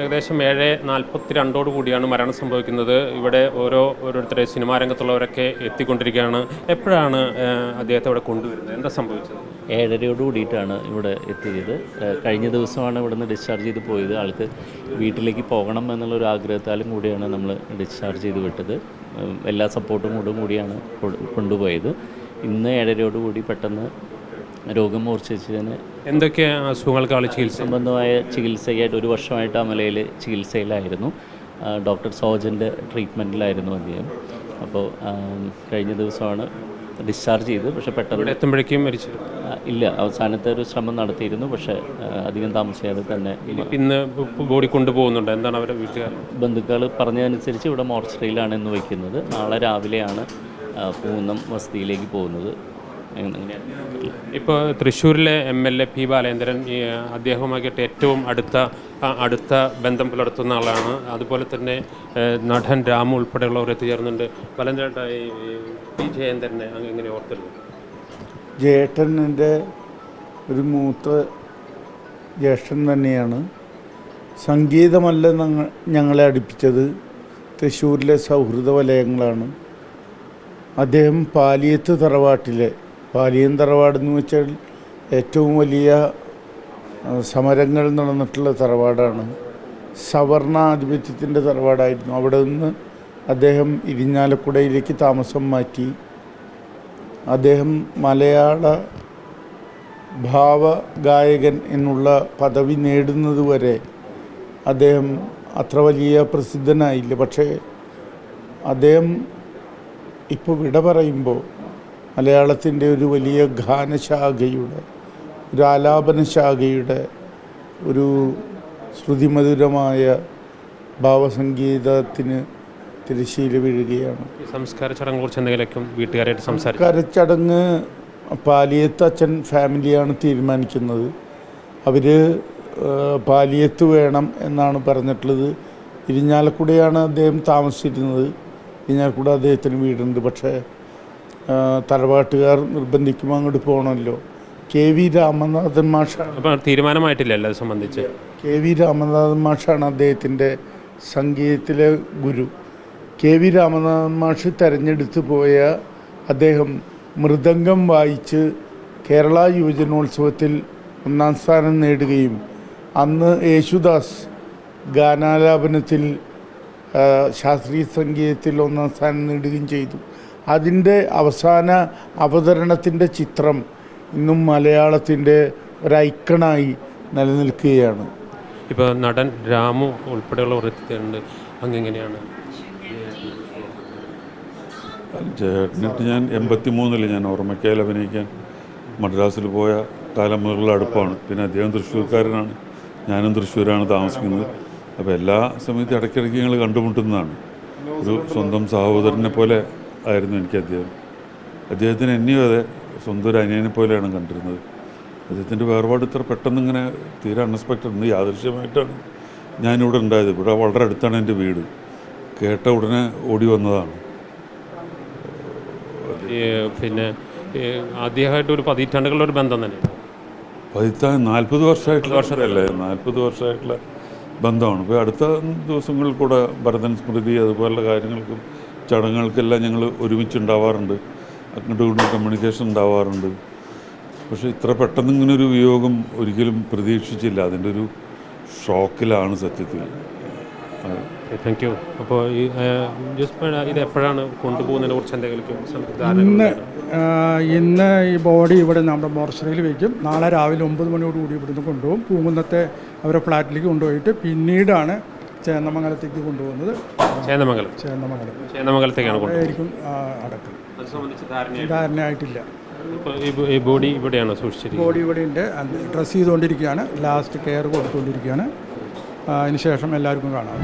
ഏകദേശം 7:42 കൂടിയാണ് മരണം സംഭവിക്കുന്നത്. ഇവിടെ ഓരോരുത്തരെ സിനിമാ രംഗത്തുള്ളവരൊക്കെ എത്തിക്കൊണ്ടിരിക്കുകയാണ്. എപ്പോഴാണ് അദ്ദേഹത്തെ ഇവിടെ കൊണ്ടുവരുന്നത്? എന്താ സംഭവിച്ചത്? 7:30 കൂടിയിട്ടാണ് ഇവിടെ എത്തിയത്. കഴിഞ്ഞ ദിവസമാണ് ഇവിടെ നിന്ന് ഡിസ്ചാർജ് ചെയ്ത് പോയത്. ആൾക്ക് വീട്ടിലേക്ക് പോകണം എന്നുള്ളൊരു ആഗ്രഹത്താലും കൂടിയാണ് നമ്മൾ ഡിസ്ചാർജ് ചെയ്ത് വിട്ടത്. എല്ലാ സപ്പോർട്ടും കൂടിയാണ് കൊണ്ടുപോയത്. ഇന്ന് 7:30 കൂടി പെട്ടെന്ന് രോഗം മൂർച്ഛിച്ചതിന് എന്തൊക്കെ അസുഖങ്ങൾക്കാണ് ചികിത്സ? സംബന്ധമായ ചികിത്സയായിട്ട് 1 വർഷമായിട്ട് അമലയിൽ ചികിത്സയിലായിരുന്നു. ഡോക്ടർ സോജൻ്റെ ട്രീറ്റ്മെൻറ്റിലായിരുന്നു അദ്ദേഹം. അപ്പോൾ കഴിഞ്ഞ ദിവസമാണ് ഡിസ്ചാർജ് ചെയ്ത്. പക്ഷേ പെട്ടെന്ന് എത്തുമ്പോഴേക്കും മരിച്ചു? ഇല്ല, അവസാനത്തെ ഒരു ശ്രമം നടത്തിയിരുന്നു. പക്ഷേ അധികം താമസിയാതെ തന്നെ ഇന്ന് ബോഡി കൊണ്ടുപോകുന്നുണ്ട്. എന്താണ് അവരുടെ ബന്ധുക്കൾ പറഞ്ഞതനുസരിച്ച് ഇവിടെ മോർച്ചറിയിലാണ് ഇന്ന് വയ്ക്കുന്നത്. നാളെ രാവിലെയാണ് പൂന്നം വസതിയിലേക്ക് പോകുന്നത്. ഇപ്പോൾ തൃശ്ശൂരിലെ MLA P. ബാലേന്ദ്രൻ അദ്ദേഹവുമായിട്ട് ഏറ്റവും അടുത്ത ബന്ധം പുലർത്തുന്ന ആളാണ്. അതുപോലെ തന്നെ നടൻ രാമു ഉൾപ്പെടെയുള്ളവർ എത്തിച്ചേർന്നുണ്ട്. ബാലേന്ദ്രേട്ട, P. ജയേന്ദ്രനെ എങ്ങനെ ഓർത്തിരുന്നു? ജയേട്ടൻ്റെ ഒരു മൂത്ത ജ്യേഷ്ഠൻ തന്നെയാണ്. സംഗീതമല്ല ഞങ്ങളെ അടുപ്പിച്ചത്, തൃശ്ശൂരിലെ സൗഹൃദ വലയങ്ങളാണ്. അദ്ദേഹം പാലിയത്ത് തറവാട്ടിലെ, പാലിയം തറവാടെന്ന് വെച്ചാൽ ഏറ്റവും വലിയ സമരങ്ങൾ നടന്നിട്ടുള്ള തറവാടാണ്. സവർണാധിപത്യത്തിൻ്റെ തറവാടായിരുന്നു. അവിടെ നിന്ന് അദ്ദേഹം ഇരിഞ്ഞാലക്കുടയിലേക്ക് താമസം മാറ്റി. അദ്ദേഹം മലയാള ഭാവഗായകൻ എന്നുള്ള പദവി നേടുന്നതുവരെ അദ്ദേഹം അത്ര വലിയ പ്രസിദ്ധനായില്ല. പക്ഷേ അദ്ദേഹം ഇപ്പോൾ വിട പറയുമ്പോൾ മലയാളത്തിൻ്റെ ഒരു വലിയ ഗാനശാഖയുടെ, ഒരു ആലാപന ശാഖയുടെ, ഒരു ശ്രുതിമധുരമായ ഭാവസംഗീതത്തിന് തിരശ്ശീല വീഴുകയാണ്. സംസ്കാര ചടങ്ങിനെ കുറിച്ച് എന്തെങ്കിലും വീട്ടുകാരായിട്ട് സംസ്കാര ചടങ്ങ് പാലിയത്ത് അച്ഛൻ ഫാമിലിയാണ് തീരുമാനിക്കുന്നത്. അവർ പാലിയത്ത് വേണം എന്നാണ് പറഞ്ഞിട്ടുള്ളത്. ഇരിഞ്ഞാലക്കുടയാണ് അദ്ദേഹം താമസിച്ചിരുന്നത്. ഇരിഞ്ഞാലക്കുട അദ്ദേഹത്തിന് വീടുണ്ട്. പക്ഷേ തറവാട്ടുകാർ നിർബന്ധിക്കുമ്പോൾ അങ്ങോട്ട് പോകണമല്ലോ. KV രാമനാഥൻ മാഷാണ്. തീരുമാനമായിട്ടില്ല അത് സംബന്ധിച്ച്. KV രാമനാഥൻ മാഷാണ് അദ്ദേഹത്തിൻ്റെ സംഗീതത്തിലെ ഗുരു. KV രാമനാഥൻ മാഷ് തെരഞ്ഞെടുത്ത് പോയ അദ്ദേഹം മൃദംഗം വായിച്ച് കേരള യുവജനോത്സവത്തിൽ 1ാം സ്ഥാനം നേടുകയും അന്ന് യേശുദാസ് ഗാനാലാപനത്തിൽ ശാസ്ത്രീയ സംഗീതത്തിൽ 1ാം സ്ഥാനം നേടുകയും ചെയ്തു. അതിൻ്റെ അവസാന അവതരണത്തിൻ്റെ ചിത്രം ഇന്നും മലയാളത്തിൻ്റെ ഒരൈക്കണായി നിലനിൽക്കുകയാണ്. ഇപ്പോൾ നടൻ രാമു ഉൾപ്പെടെയുള്ളവർ എത്തിയിട്ടുണ്ട്. അങ്ങെങ്ങനെയാണ് ചേട്ടനിട്ട് ഞാൻ 83 ഞാൻ ഓർമ്മയ്ക്കായിൽ അഭിനയിക്കാൻ മദ്രാസിൽ പോയ കാലം മുതലുള്ള അടുപ്പമാണ്. പിന്നെ അദ്ദേഹം തൃശ്ശൂർക്കാരനാണ്, ഞാനും തൃശ്ശൂരാണ് താമസിക്കുന്നത്. അപ്പോൾ എല്ലാ സമയത്തും ഇടയ്ക്കിടയ്ക്ക് ഞങ്ങൾ കണ്ടുമുട്ടുന്നതാണ്. ഒരു സ്വന്തം സഹോദരനെ പോലെ ആയിരുന്നു എനിക്ക് അദ്ദേഹത്തിന് എന്നെയും അതെ സ്വന്തം ഒരു അനിയനെ പോലെയാണ് കണ്ടിരുന്നത്. അദ്ദേഹത്തിൻ്റെ വേർപാട് ഇത്ര പെട്ടെന്ന് ഇങ്ങനെ തീരെ അൺഎക്സ്പെക്റ്റഡ്, യാദൃശ്യമായിട്ടാണ് ഞാനിവിടെ ഉണ്ടായത്. ഇവിടെ വളരെ അടുത്താണ് എൻ്റെ വീട്. കേട്ട ഉടനെ ഓടി വന്നതാണ്. പിന്നെ ആദ്യമായിട്ട് ഒരു 10 പതിറ്റാണ്ടുകളുടെ ഒരു ബന്ധം തന്നെ. 40 വർഷമായിട്ടുള്ള ബന്ധമാണ്. ഇപ്പോൾ അടുത്ത ദിവസങ്ങളിൽ കൂടെ ഭരതൻ സ്മൃതി അതുപോലുള്ള കാര്യങ്ങൾക്കും ചടങ്ങുകൾക്കെല്ലാം ഞങ്ങൾ ഒരുമിച്ചുണ്ടാവാറുണ്ട്. അങ്ങോട്ടും ഇങ്ങോട്ടും കമ്മ്യൂണിക്കേഷൻ ഉണ്ടാവാറുണ്ട്. പക്ഷേ ഇത്ര പെട്ടെന്ന് ഇങ്ങനൊരു വിയോഗം ഒരിക്കലും പ്രതീക്ഷിച്ചില്ല. അതിൻ്റെ ഒരു ഷോക്കിലാണ് സത്യത്തിൽ. Thank you. അപ്പോൾ ഇത് എപ്പോഴാണ് കൊണ്ടുപോകുന്നതിനെ കുറിച്ച് എന്തെങ്കിലും? ഇന്ന് ഈ ബോഡി ഇവിടെ നമ്മുടെ മോർച്ചറിയിൽ വയ്ക്കും. നാളെ രാവിലെ 9 മണിയോടുകൂടി ഇവിടുന്ന് കൊണ്ടുപോകും. പൂങ്കുന്നത്തെ അവരെ ഫ്ലാറ്റിലേക്ക് കൊണ്ടുപോയിട്ട് പിന്നീടാണ് ചേന്നമംഗലത്തേക്ക് കൊണ്ടുപോകുന്നത്. ചേന്നമംഗലത്തേക്കാണ് അടക്കം. ധാരണയായിട്ടില്ല. ബോഡി ഇവിടെയാണോ സൂക്ഷിച്ചത്? ബോഡി ഇവിടെ ഉണ്ട്. ഡ്രസ്സ് ചെയ്തുകൊണ്ടിരിക്കുകയാണ്. ലാസ്റ്റ് കെയർ കൊടുത്തുകൊണ്ടിരിക്കുകയാണ്. അതിനുശേഷം എല്ലാവർക്കും കാണാം.